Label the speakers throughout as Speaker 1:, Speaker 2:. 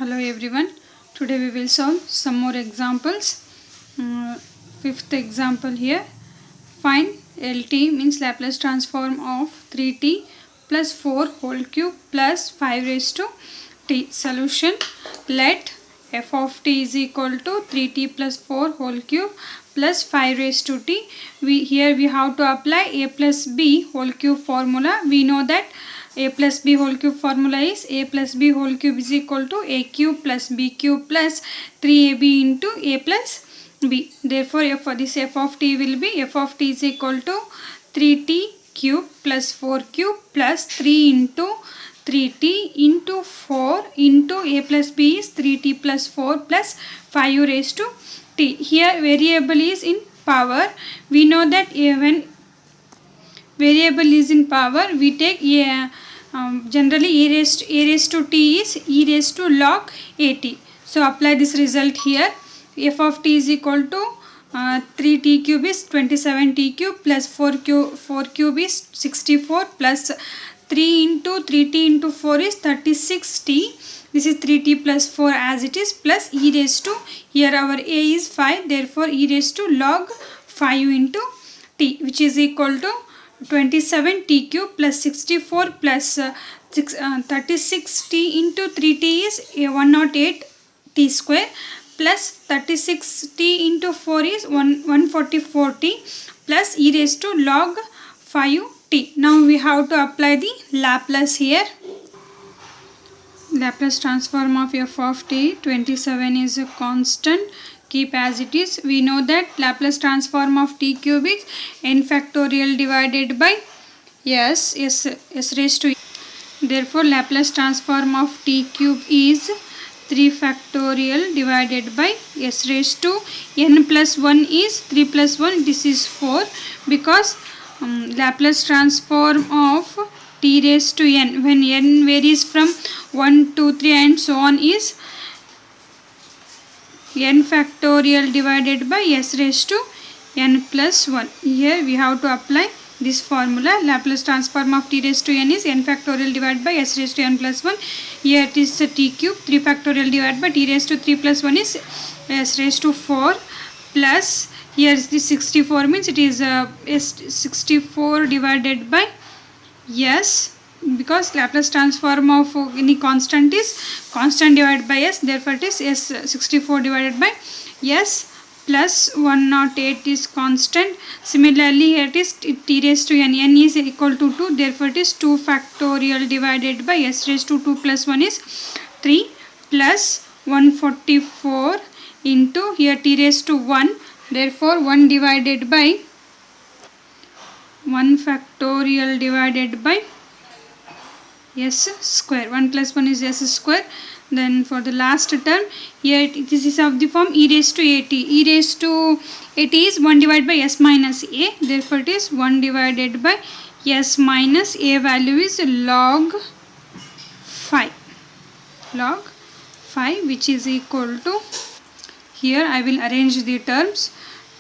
Speaker 1: Hello everyone. Today we will solve some more examples. Fifth example here. Find LT means Laplace transform of 3t plus 4 whole cube plus 5 raised to t. Solution. Let f of t is equal to 3t plus 4 whole cube plus 5 raised to t. Here we have to apply a plus b whole cube formula. We know that a plus b whole cube formula is a plus b whole cube is equal to a cube plus b cube plus 3ab into a plus b. Therefore, for this f of t will be f of t is equal to 3t cube plus 4 cube plus 3 into 3t into 4 into a plus b is 3t plus 4 plus 5 raised to t. Here variable is in power. We know that when variable is in power, we take generally a raised to t is e raised to log at. So apply this result here. F of t is equal to 3t cube is 27t cube plus 4 cube is 64 plus 3 into 3t into 4 is 36t. This is 3t plus 4 as it is plus e raised to, here our a is 5, therefore e raised to log 5 into t, which is equal to 27t cube plus 64 plus 36t into 3t is 108t square plus 36t into 4 is 144t plus e raised to log 5t. Now we have to apply the Laplace here. Laplace transform of f of t, 27 is a constant, keep as it is. We know that Laplace transform of t cube is n factorial divided by s raised to n. Therefore Laplace transform of t cube is 3 factorial divided by s raised to n plus 1 is 3 plus 1, this is 4, because Laplace transform of t raised to n, when n varies from 1, 2, 3 and so on, is n factorial divided by s raised to n plus 1. Here we have to apply this formula. Laplace transform of t raised to n is n factorial divided by s raised to n plus 1. Here it is t cube, 3 factorial divided by t raised to 3 plus 1 is s raised to 4 plus, here is the 64 means it is 64 divided by s, because Laplace transform of any constant is constant divided by s, therefore it is s 64 divided by s plus 108 is constant. Similarly here it is t raised to n, n is equal to 2, therefore it is 2 factorial divided by s raised to 2 plus 1 is 3 plus 144 into, here t raised to 1, therefore 1 divided by 1 factorial divided by s square, 1 plus 1 is s square. Then for the last term, here this is of the form e raised to at. E raised to at is 1 divided by s minus a, therefore it is 1 divided by s minus a, value is log 5, which is equal to, here I will arrange the terms,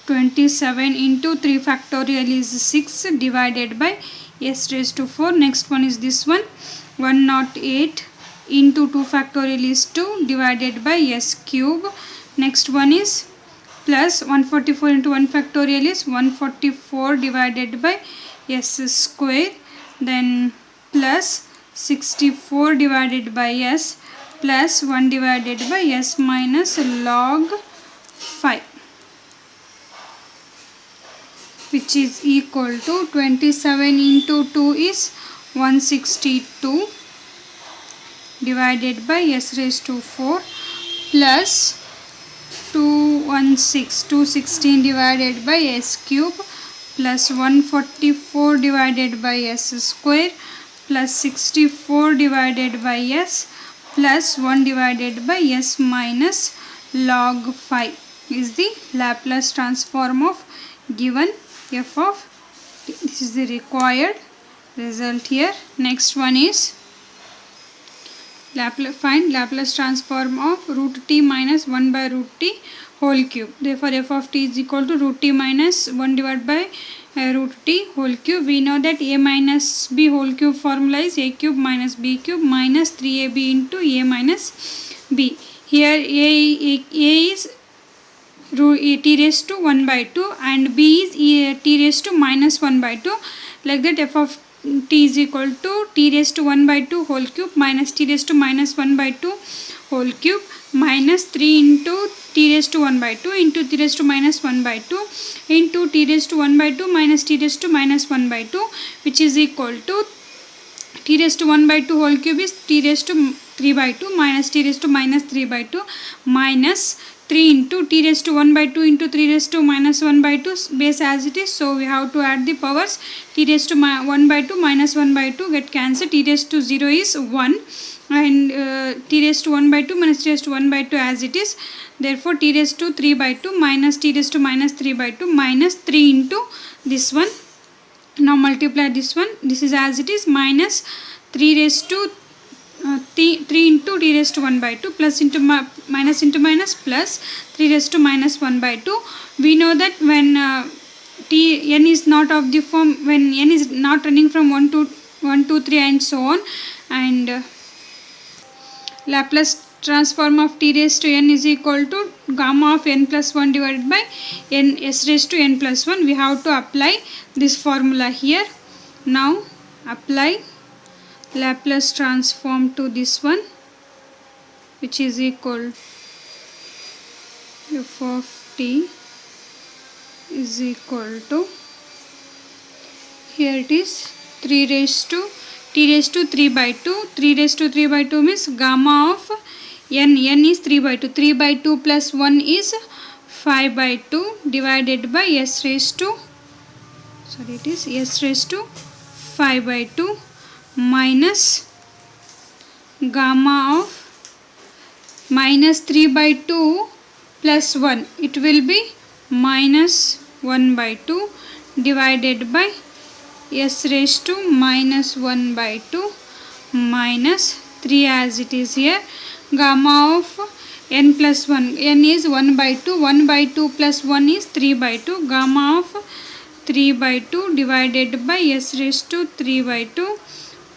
Speaker 1: 27 into 3 factorial is 6 divided by s raised to 4. Next one is this one, 108 into 2 factorial is 2 divided by s cube. Next one is plus 144 into 1 factorial is 144 divided by s square. Then plus 64 divided by s plus 1 divided by s minus log 5, which is equal to 27 into 2 is 162 divided by s raised to 4 plus 216 divided by s cube plus 144 divided by s square plus 64 divided by s plus 1 divided by s minus log 5 is the Laplace transform of given f of t. This is the required result here. Next one is find Laplace transform of root t minus 1 by root t whole cube. Therefore f of t is equal to root t minus 1 divided by root t whole cube. We know that a minus b whole cube formula is a cube minus b cube minus 3ab into a minus b. Here a is t raised to 1 by 2 and b is t raised to minus 1 by 2. Like that, f of t is equal to t raised to 1 by 2 whole cube minus t raised to minus 1 by 2 whole cube minus 3 into t raised to 1 by 2 into t raised to minus 1 by 2 into t raised to 1 by 2 minus t raised to minus 1 by 2, which is equal to t raised to 1 by 2 whole cube is t raised to 3 by 2 minus t raised to minus 3 by 2 minus 3 into t raised to 1 by 2 into 3 raised to minus 1 by 2 base as it is. So we have to add the powers. T raised to 1 by 2 minus 1 by 2 get cancelled. T raised to 0 is 1 and t raised to 1 by 2 minus t raised to 1 by 2 as it is. Therefore t raised to 3 by 2 minus t raised to minus 3 by 2 minus 3 into this one. Now multiply this one. This is as it is minus 3 raised to 3 into t raised to 1 by 2 plus into minus into minus plus 3 raised to minus 1 by 2. We know that when n is not of the form, when n is not running from 1 to 1, 2, 3 and so on, and Laplace transform of t raised to n is equal to gamma of n plus 1 divided by n s raised to n plus 1. We have to apply this formula here. Now apply Laplace transform to this one, which is equal f of t is equal to, here it is 3 raised to t raised to 3 by 2. 3 raised to 3 by 2 means gamma of n is 3 by 2. 3 by 2 plus 1 is 5 by 2 divided by s raised to, sorry, it is s raised to 5 by 2 minus gamma of minus 3 by 2 plus 1, it will be minus 1 by 2 divided by s raised to minus 1 by 2 minus 3 as it is here. Gamma of n plus 1, n is 1 by 2, 1 by 2 plus 1 is 3 by 2, gamma of 3 by 2 divided by s raised to 3 by 2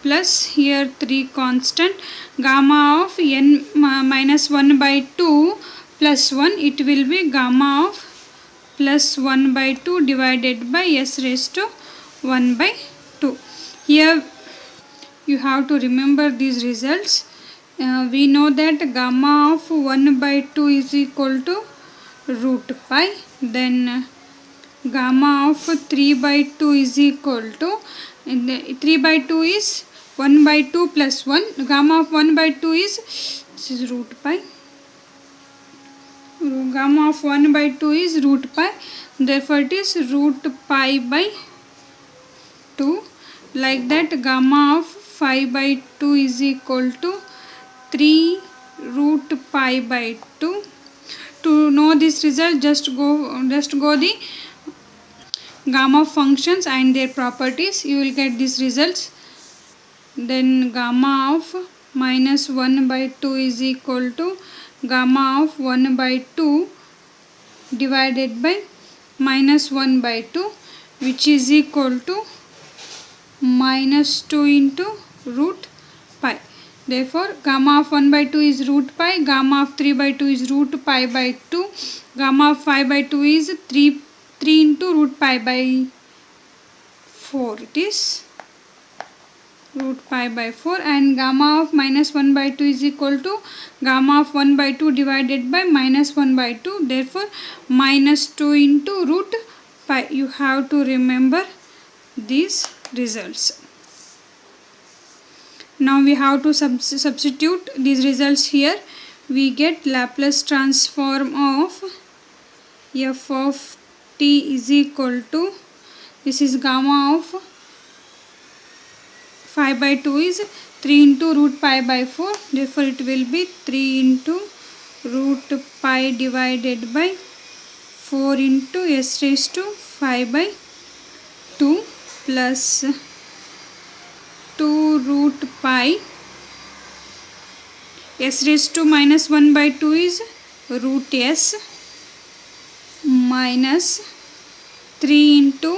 Speaker 1: plus here 3 constant, gamma of n minus 1 by 2 plus 1, it will be gamma of plus 1 by 2 divided by s raised to 1 by 2. Here you have to remember these results. We know that gamma of 1 by 2 is equal to root pi. Then gamma of 3 by 2 is equal to, 3 by 2 is 1 by 2 plus 1. Gamma of 1 by 2 is, this is root pi. Gamma of 1 by 2 is root pi. Therefore it is root pi by 2. Like that, gamma of 5 by 2 is equal to 3 root pi by 2. To know this result, just go the gamma functions and their properties. You will get these results. Then gamma of minus 1 by 2 is equal to gamma of 1 by 2 divided by minus 1 by 2, which is equal to minus 2 into root pi. Therefore gamma of 1 by 2 is root pi, gamma of 3 by 2 is root pi by 2, gamma of 5 by 2 is 3 into root pi by 4, it is root pi by 4, and gamma of minus 1 by 2 is equal to gamma of 1 by 2 divided by minus 1 by 2. Therefore minus 2 into root pi. You have to remember these results. Now we have to substitute these results here. We get Laplace transform of f of t is equal to, this is gamma of 5 by 2 is 3 into root pi by 4. Therefore it will be 3 into root pi divided by 4 into s raised to 5 by 2 plus 2 root pi s raised to minus 1 by 2 is root s minus 3 into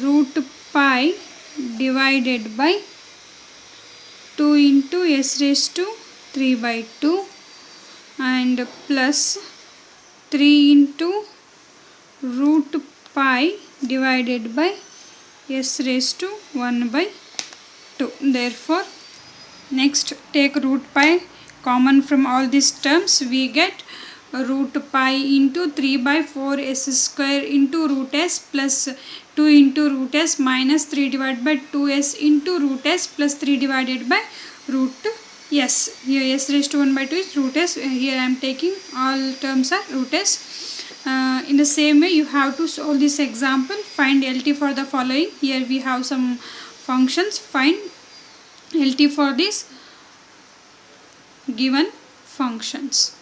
Speaker 1: root pi divided by 2 into s raised to 3 by 2 and plus 3 into root pi divided by s raised to 1 by 2. Therefore, next take root pi common from all these terms. We get root pi into 3 by 4 s square into root s plus 2 into root s minus 3 divided by 2s into root s plus 3 divided by root s. Here s raised to 1 by 2 is root s. Here I am taking all terms are root s. In the same way, you have to solve this example. Find LT for the following. Here we have some functions. Find LT for these given functions.